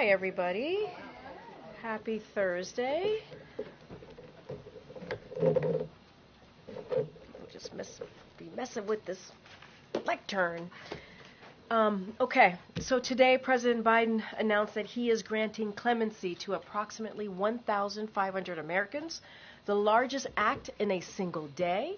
Hi, everybody. Happy Thursday. We'll just be messing with this lectern. Okay, so today President Biden announced that he is granting clemency to approximately 1,500 Americans, the largest act in a single day,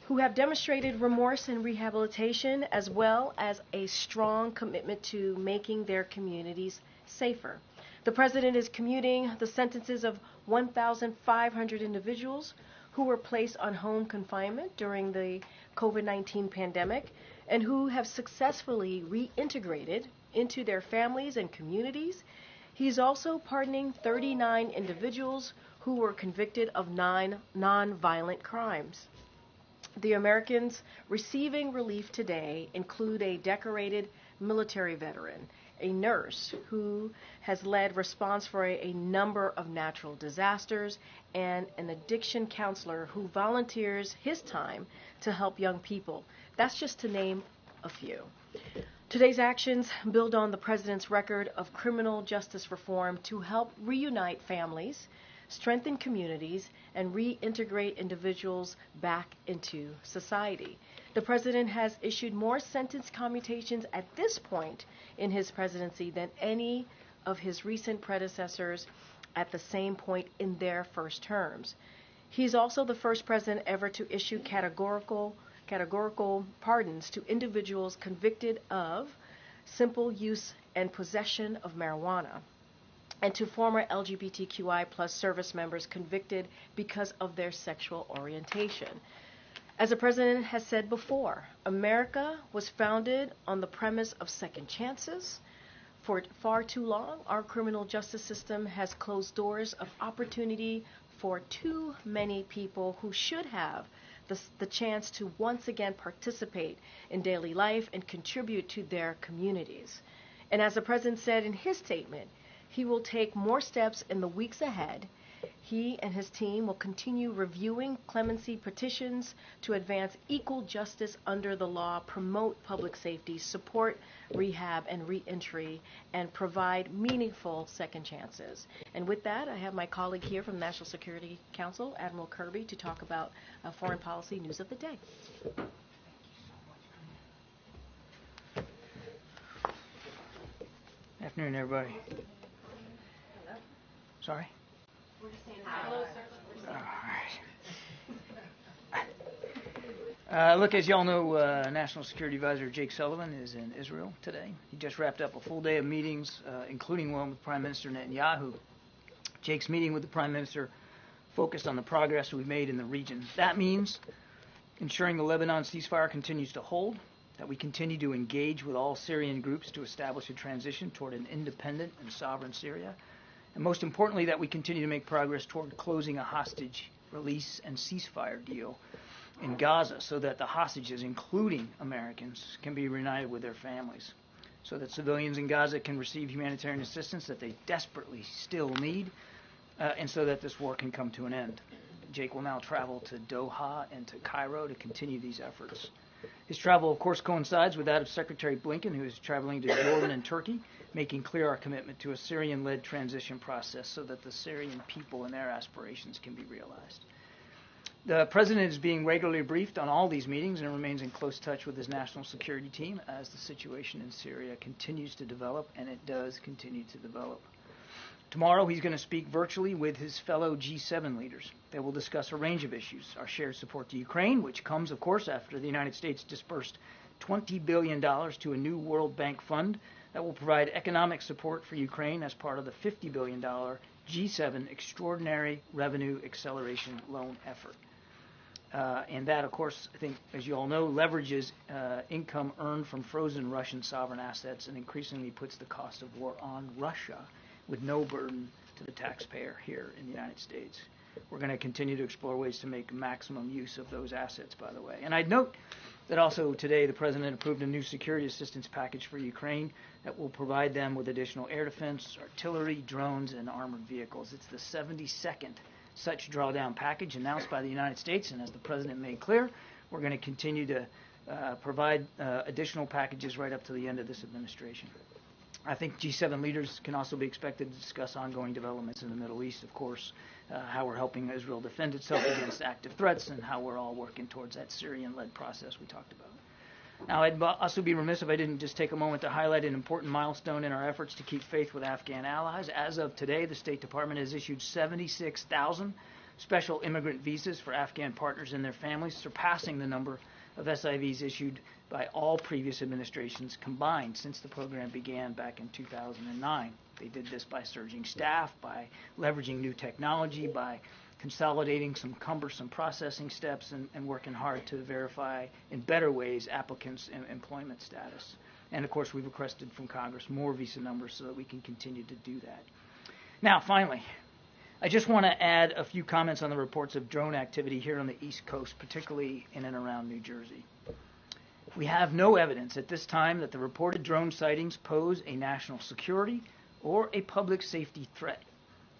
who have demonstrated remorse and rehabilitation, as well as a strong commitment to making their communities safer. The president is commuting the sentences of 1,500 individuals who were placed on home confinement during the COVID-19 pandemic and who have successfully reintegrated into their families and communities. He's also pardoning 39 individuals who were convicted of 9 non-violent crimes. The Americans receiving relief today include a decorated military veteran, a nurse who has led response for a number of natural disasters, and an addiction counselor who volunteers his time to help young people. That's just to name a few. Today's actions build on the president's record of criminal justice reform to help reunite families, strengthen communities, and reintegrate individuals back into society. The president has issued more sentence commutations at this point in his presidency than any of his recent predecessors at the same point in their first terms. He's also the first president ever to issue categorical pardons to individuals convicted of simple use and possession of marijuana, and to former LGBTQI plus service members convicted because of their sexual orientation. As the president has said before, America was founded on the premise of second chances. For far too long, our criminal justice system has closed doors of opportunity for too many people who should have the chance to once again participate in daily life and contribute to their communities. And as the president said in his statement, he will take more steps in the weeks ahead. He and his team will continue reviewing clemency petitions to advance equal justice under the law, promote public safety, support rehab and reentry, and provide meaningful second chances. And with that, I have my colleague here from the National Security Council, Admiral Kirby, to talk about foreign policy news of the day. Afternoon, everybody. Sorry? We're just saying hello, sir. All right. Look, as you all know, National Security Advisor Jake Sullivan is in Israel today. He just wrapped up a full day of meetings, including one with Prime Minister Netanyahu. Jake's meeting with the Prime Minister focused on the progress we've made in the region. That means ensuring the Lebanon ceasefire continues to hold, that we continue to engage with all Syrian groups to establish a transition toward an independent and sovereign Syria, and most importantly, that we continue to make progress toward closing a hostage release and ceasefire deal in Gaza so that the hostages, including Americans, can be reunited with their families, so that civilians in Gaza can receive humanitarian assistance that they desperately still need, and so that this war can come to an end. Jake will now travel to Doha and to Cairo to continue these efforts. His travel, of course, coincides with that of Secretary Blinken, who is traveling to Jordan and Turkey, making clear our commitment to a Syrian-led transition process so that the Syrian people and their aspirations can be realized. The president is being regularly briefed on all these meetings and remains in close touch with his national security team as the situation in Syria continues to develop, and it does continue to develop. Tomorrow, he's going to speak virtually with his fellow G7 leaders. They will discuss a range of issues: our shared support to Ukraine, which comes, of course, after the United States dispersed $20 billion to a new World Bank fund that will provide economic support for Ukraine as part of the $50 billion G7 Extraordinary Revenue Acceleration Loan effort. And that, of course, I think, as you all know, leverages income earned from frozen Russian sovereign assets and increasingly puts the cost of war on Russia with no burden to the taxpayer here in the United States. We're going to continue to explore ways to make maximum use of those assets, by the way. And I'd note that also today the President approved a new security assistance package for Ukraine that will provide them with additional air defense, artillery, drones, and armored vehicles. It's the 72nd such drawdown package announced by the United States, and as the President made clear, we're going to continue to provide additional packages right up to the end of this administration. I think G7 leaders can also be expected to discuss ongoing developments in the Middle East, of course, how we're helping Israel defend itself against active threats, and how we're all working towards that Syrian-led process we talked about. Now, I'd also be remiss if I didn't just take a moment to highlight an important milestone in our efforts to keep faith with Afghan allies. As of today, the State Department has issued 76,000 special immigrant visas for Afghan partners and their families, surpassing the number of SIVs issued by all previous administrations combined since the program began back in 2009. They did this by surging staff, by leveraging new technology, by consolidating some cumbersome processing steps, and working hard to verify in better ways applicants' employment status. And of course, we've requested from Congress more visa numbers so that we can continue to do that. Now, finally, I just want to add a few comments on the reports of drone activity here on the East Coast, particularly in and around New Jersey. We have no evidence at this time that the reported drone sightings pose a national security or a public safety threat,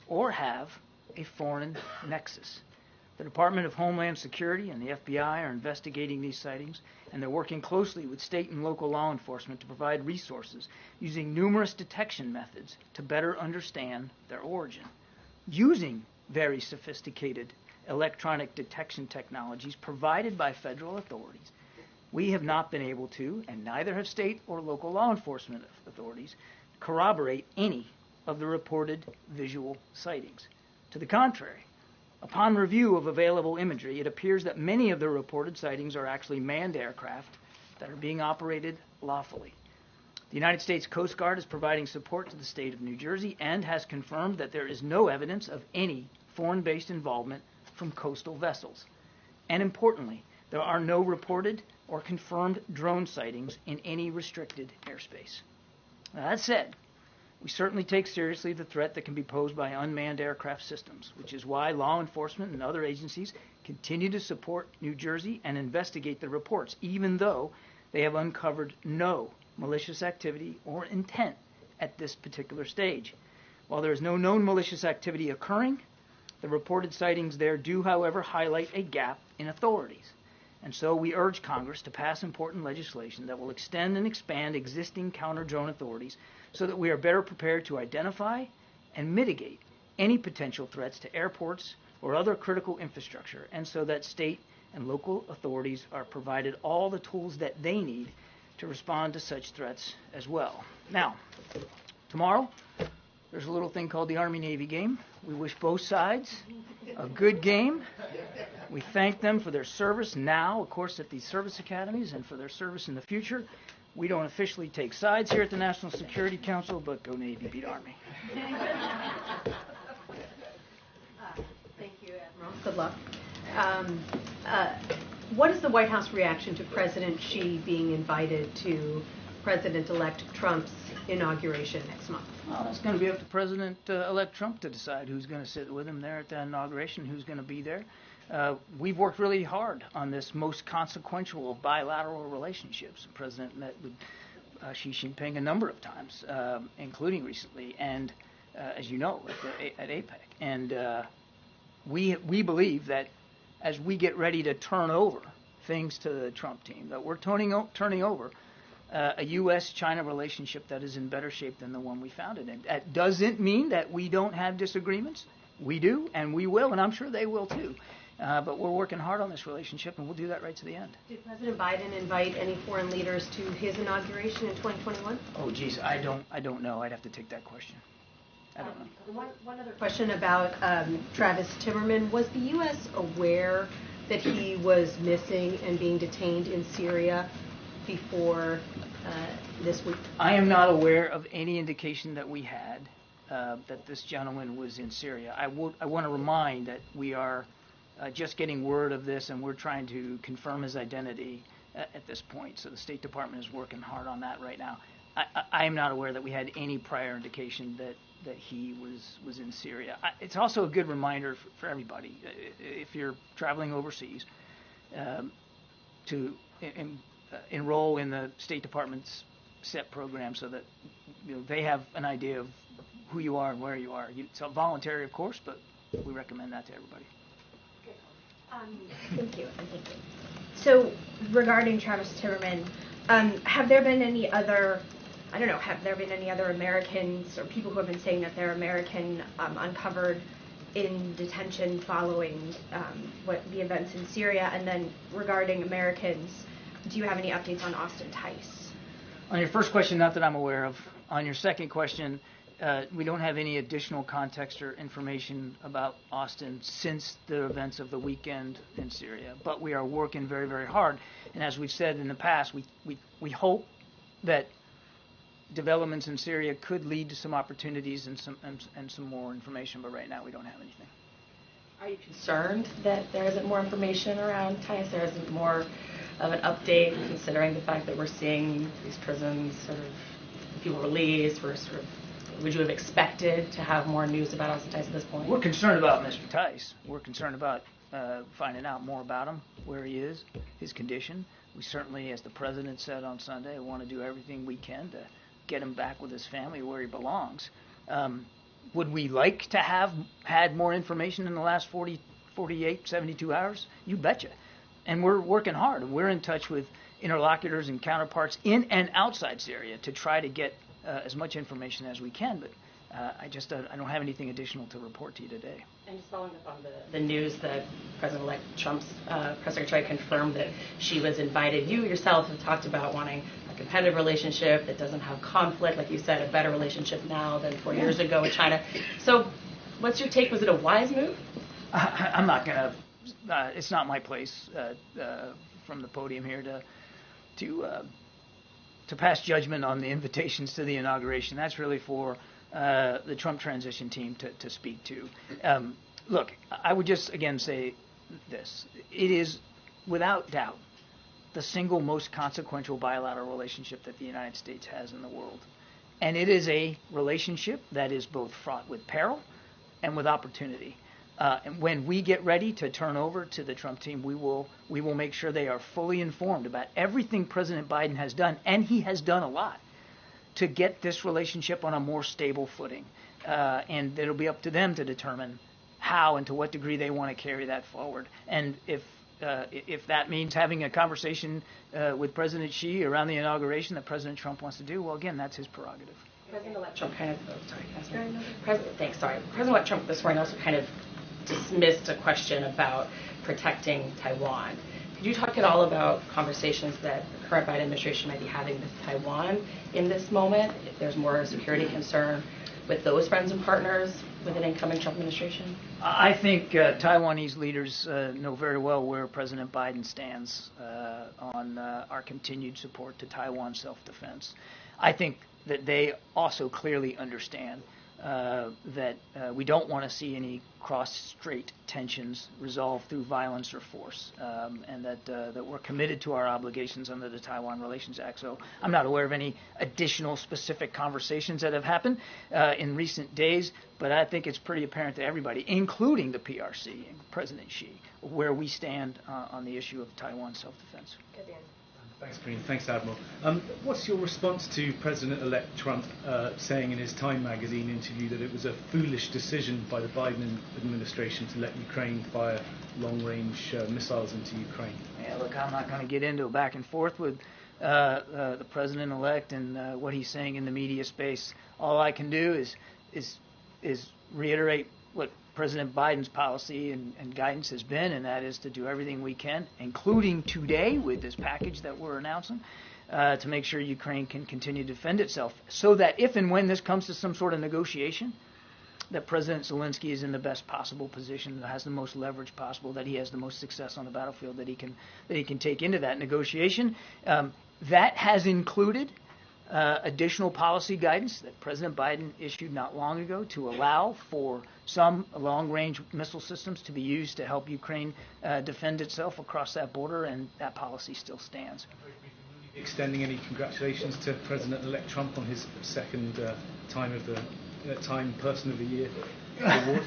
or have a foreign nexus. The Department of Homeland Security and the FBI are investigating these sightings, and they're working closely with state and local law enforcement to provide resources using numerous detection methods to better understand their origin. Using very sophisticated electronic detection technologies provided by federal authorities, we have not been able to, and neither have state or local law enforcement authorities, corroborate any of the reported visual sightings. To the contrary, upon review of available imagery, it appears that many of the reported sightings are actually manned aircraft that are being operated lawfully. The United States Coast Guard is providing support to the state of New Jersey and has confirmed that there is no evidence of any foreign-based involvement from coastal vessels. And importantly, there are no reported or confirmed drone sightings in any restricted airspace. Now, that said, we certainly take seriously the threat that can be posed by unmanned aircraft systems, which is why law enforcement and other agencies continue to support New Jersey and investigate the reports, even though they have uncovered no malicious activity or intent at this particular stage. While there is no known malicious activity occurring, the reported sightings there do, however, highlight a gap in authorities. And so we urge Congress to pass important legislation that will extend and expand existing counter-drone authorities so that we are better prepared to identify and mitigate any potential threats to airports or other critical infrastructure, and so that state and local authorities are provided all the tools that they need to respond to such threats as well. Now, tomorrow, there's a little thing called the Army-Navy game. We wish both sides a good game. We thank them for their service now, of course, at these service academies, and for their service in the future. We don't officially take sides here at the National Security Council, but go Navy, beat Army. Thank you, Admiral. Good luck. What is the White House reaction to President Xi being invited to President-elect Trump's inauguration next month? Well, it's going to be up to President-elect Trump to decide who's going to sit with him there at the inauguration, who's going to be there. We've worked really hard on this most consequential of bilateral relationships. The President met with Xi Jinping a number of times, including recently, and as you know, at APEC. And we believe that as we get ready to turn over things to the Trump team, that we're turning over a U.S.-China relationship that is in better shape than the one we found it in. That doesn't mean that we don't have disagreements. We do, and we will, and I'm sure they will too. But we're working hard on this relationship, and we'll do that right to the end. Did President Biden invite any foreign leaders to his inauguration in 2021? Oh, geez, I don't know. I'd have to take that question. I don't know. One other question about Travis Timmerman. Was the U.S. aware that he was missing and being detained in Syria before this week? I am not aware of any indication that we had that this gentleman was in Syria. I want to remind that we are just getting word of this, and we're trying to confirm his identity at this point. So the State Department is working hard on that right now. I am not aware that we had any prior indication that he was in Syria. It's also a good reminder for everybody, if you're traveling overseas, to enroll in the State Department's SET program so that they have an idea of who you are and where you are. It's voluntary, of course, but we recommend that to everybody. Thank you. So regarding Travis Timmerman, have there been any other I don't know, have there been any other Americans or people who have been saying that they're American uncovered in detention following what the events in Syria? And then regarding Americans, do you have any updates on Austin Tice? On your first question, not that I'm aware of. On your second question, we don't have any additional context or information about Austin since the events of the weekend in Syria. But we are working very, very hard. And as we've said in the past, we hope that developments in Syria could lead to some opportunities and some more information. But right now, we don't have anything. Are you concerned that there isn't more information around Tice? There isn't more of an update, considering the fact that we're seeing these prisons sort of people released? Would you have expected to have more news about Austin Tice at this point? We're concerned about Mr. Tice. We're concerned about finding out more about him, where he is, his condition. We certainly, as the president said on Sunday, want to do everything we can to get him back with his family where he belongs. Would we like to have had more information in the last 48, 72 hours? You betcha. And we're working hard. And we're in touch with interlocutors and counterparts in and outside Syria to try to get as much information as we can. But I don't have anything additional to report to you today. And just following up on the news that President-elect Trump's press secretary confirmed that she was invited. You yourself have talked about wanting a competitive relationship that doesn't have conflict, like you said, a better relationship now than 4 years ago with China. So what's your take? Was it a wise move? I'm not going to. It's not my place from the podium here to pass judgment on the invitations to the inauguration. That's really for the Trump transition team to speak to. Look, I would just again say this. It is without doubt the single most consequential bilateral relationship that the United States has in the world. And it is a relationship that is both fraught with peril and with opportunity. And when we get ready to turn over to the Trump team, we will make sure they are fully informed about everything President Biden has done, and he has done a lot, to get this relationship on a more stable footing. And it'll be up to them to determine how and to what degree they want to carry that forward. And if that means having a conversation with President Xi around the inauguration that President Trump wants to do, well, again, that's his prerogative. President-elect Trump President-elect Trump this morning also kind of dismissed a question about protecting Taiwan. Could you talk at all about conversations that the current Biden administration might be having with Taiwan in this moment, if there's more security concern with those friends and partners with an incoming Trump administration? I think Taiwanese leaders know very well where President Biden stands on our continued support to Taiwan's self-defense. I think that they also clearly understand that we don't want to see any cross-strait tensions resolved through violence or force, and that we're committed to our obligations under the Taiwan Relations Act. So I'm not aware of any additional specific conversations that have happened in recent days, but I think it's pretty apparent to everybody, including the PRC and President Xi, where we stand on the issue of Taiwan self-defense. Thanks, Karine. Thanks, Admiral. What's your response to President-elect Trump saying in his Time magazine interview that it was a foolish decision by the Biden administration to let Ukraine fire long-range missiles into Ukraine? Yeah, look, I'm not going to get into a back and forth with the President-elect and what he's saying in the media space. All I can do is reiterate what President Biden's policy and guidance has been, and that is to do everything we can, including today with this package that we're announcing, to make sure Ukraine can continue to defend itself, so that if and when this comes to some sort of negotiation, that President Zelensky is in the best possible position, that has the most leverage possible, that he has the most success on the battlefield that he can take into that negotiation. That has included additional policy guidance that President Biden issued not long ago to allow for some long-range missile systems to be used to help Ukraine defend itself across that border, and that policy still stands. Extending any congratulations to President-elect Trump on his second Time Person of the Year award?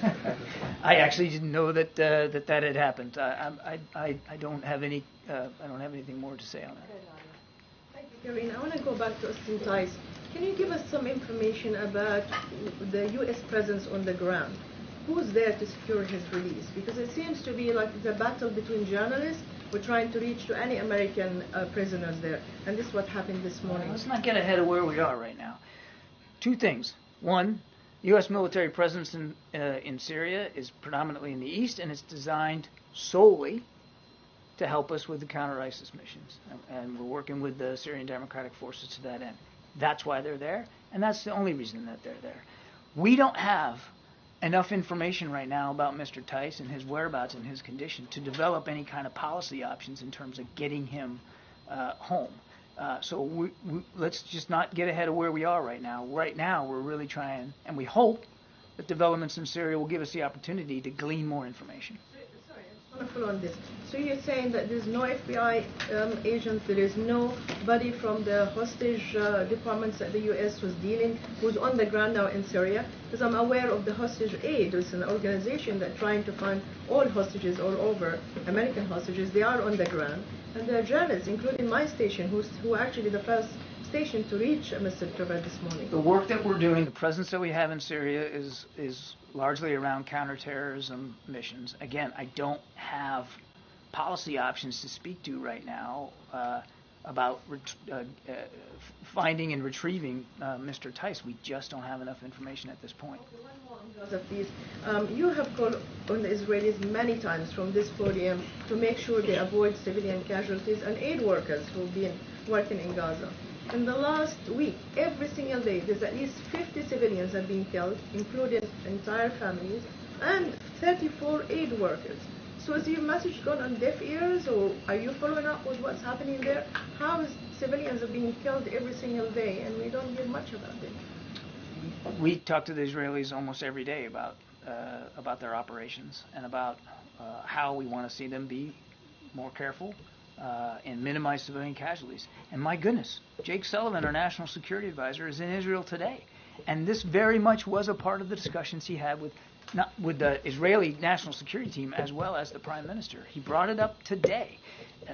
I actually didn't know that had happened. I don't have anything more to say on that. Karine, I want to go back to Austin Tice. Can you give us some information about the U.S. presence on the ground? Who's there to secure his release? Because it seems to be like the battle between journalists were trying to reach to any American prisoners there. And this is what happened this morning. Let's not get ahead of where we are right now. Two things. One, U.S. military presence in Syria is predominantly in the east, and it's designed solely to help us with the counter-ISIS missions. And we're working with the Syrian Democratic Forces to that end. That's why they're there, and that's the only reason that they're there. We don't have enough information right now about Mr. Tice and his whereabouts and his condition to develop any kind of policy options in terms of getting him home. So let's just not get ahead of where we are right now. Right now, we're really trying, and we hope that developments in Syria will give us the opportunity to glean more information. Sorry, I just want to follow on this. So you're saying that there's no FBI agents, there is nobody from the hostage departments that the U.S. was dealing who's on the ground now in Syria? Because I'm aware of the hostage aid. It's an organization that's trying to find all hostages all over, American hostages. They are on the ground. And there are journalists, including my station, who are actually the first station to reach Mr. Trevor this morning. The work that we're doing, the presence that we have in Syria is largely around counterterrorism missions. Again, I don't have policy options to speak to right now about finding and retrieving Mr. Tice. We just don't have enough information at this point. Okay, one more on Gaza, please. You have called on the Israelis many times from this podium to make sure they avoid civilian casualties and aid workers who have been working in Gaza. In the last week, every single day, there's at least 50 civilians have been killed, including entire families, and 34 aid workers. So has your message gone on deaf ears, or are you following up with what's happening there? How is civilians are being killed every single day, and we don't hear much about it? We talk to the Israelis almost every day about their operations and about how we want to see them be more careful and minimize civilian casualties. And my goodness, Jake Sullivan, our national security advisor, is in Israel today. And this very much was a part of the discussions he had with the Israeli national security team as well as the prime minister. He brought it up today.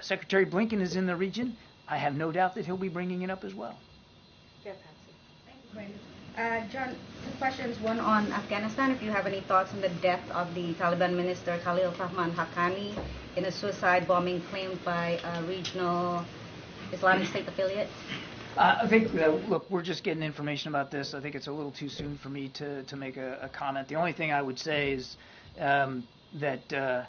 Secretary Blinken is in the region. I have no doubt that he'll be bringing it up as well. Yeah, Patsy. John, two questions. One on Afghanistan. If you have any thoughts on the death of the Taliban minister Khalil Fahman Haqqani in a suicide bombing claimed by a regional Islamic State affiliate? I think, look, we're just getting information about this. I think it's a little too soon for me to make a comment. The only thing I would say is that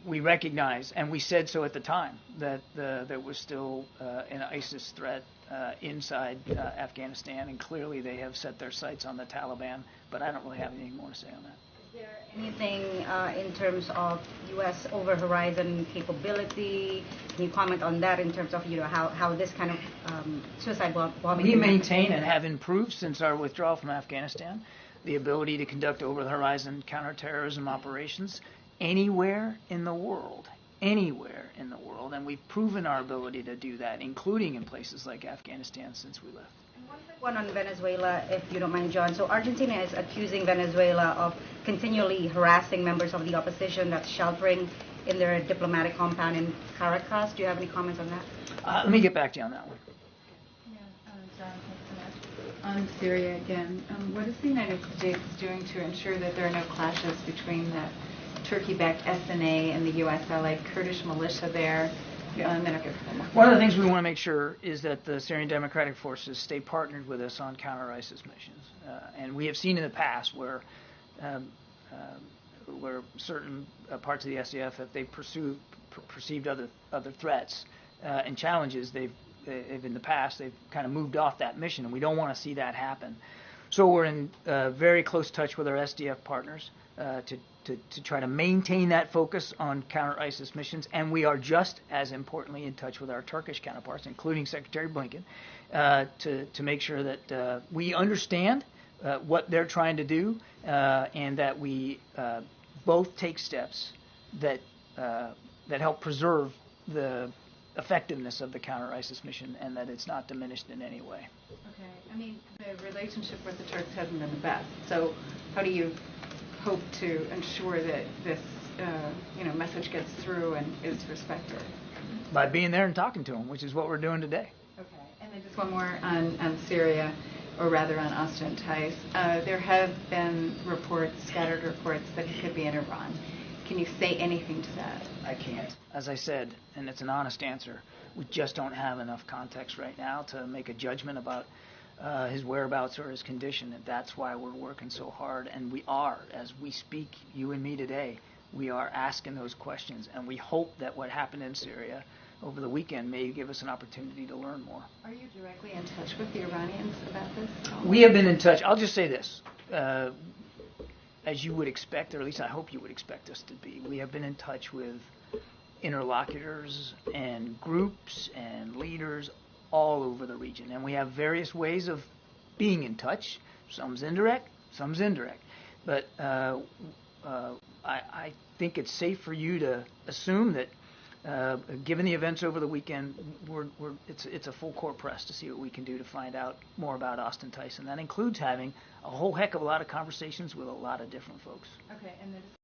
we recognize, and we said so at the time, that there was still an ISIS threat inside Afghanistan, and clearly they have set their sights on the Taliban, but I don't really have anything more to say on that. Is there anything in terms of U.S. over-horizon capability? Can you comment on that in terms of how this kind of suicide bombing? We maintain and have improved since our withdrawal from Afghanistan the ability to conduct over-the-horizon counterterrorism operations anywhere in the world, and we've proven our ability to do that, including in places like Afghanistan since we left. One on Venezuela, if you don't mind, John. So Argentina is accusing Venezuela of continually harassing members of the opposition that's sheltering in their diplomatic compound in Caracas. Do you have any comments on that? Let me get back to you on that one. Yeah, John, thanks so much. On Syria again, what is the United States doing to ensure that there are no clashes between the Turkey-backed SNA and the U.S.-allied Kurdish militia there? Yeah. And then I'll get more. One of the things we want to make sure is that the Syrian Democratic Forces stay partnered with us on counter-ISIS missions. And we have seen in the past where certain parts of the SDF, if they perceived other threats and challenges, they've in the past they've kind of moved off that mission, and we don't want to see that happen. So we're in very close touch with our SDF partners to try to maintain that focus on counter-ISIS missions, and we are just as importantly in touch with our Turkish counterparts, including Secretary Blinken, to make sure that we understand what they're trying to do, and that we both take steps that help preserve the effectiveness of the counter-ISIS mission, and that it's not diminished in any way. Okay. I mean, the relationship with the Turks hasn't been the best. So how do you hope to ensure that this message gets through and is respected? By being there and talking to them, which is what we're doing today. Okay. And then just one more on Syria, or rather on Austin Tice. There have been scattered reports that he could be in Iran. Can you say anything to that? I can't. As I said, and it's an honest answer, we just don't have enough context right now to make a judgment about his whereabouts or his condition, and that's why we're working so hard. And we are, as we speak, you and me today, we are asking those questions, and we hope that what happened in Syria over the weekend may give us an opportunity to learn more. Are you directly in touch with the Iranians about this? We have been in touch. I'll just say this. As you would expect, or at least I hope you would expect us to be, we have been in touch with interlocutors and groups and leaders all over the region. And we have various ways of being in touch. Some's indirect, some's indirect. But I think it's safe for you to assume that given the events over the weekend, it's a full court press to see what we can do to find out more about Austin Tice. And that includes having a whole heck of a lot of conversations with a lot of different folks. Okay, and then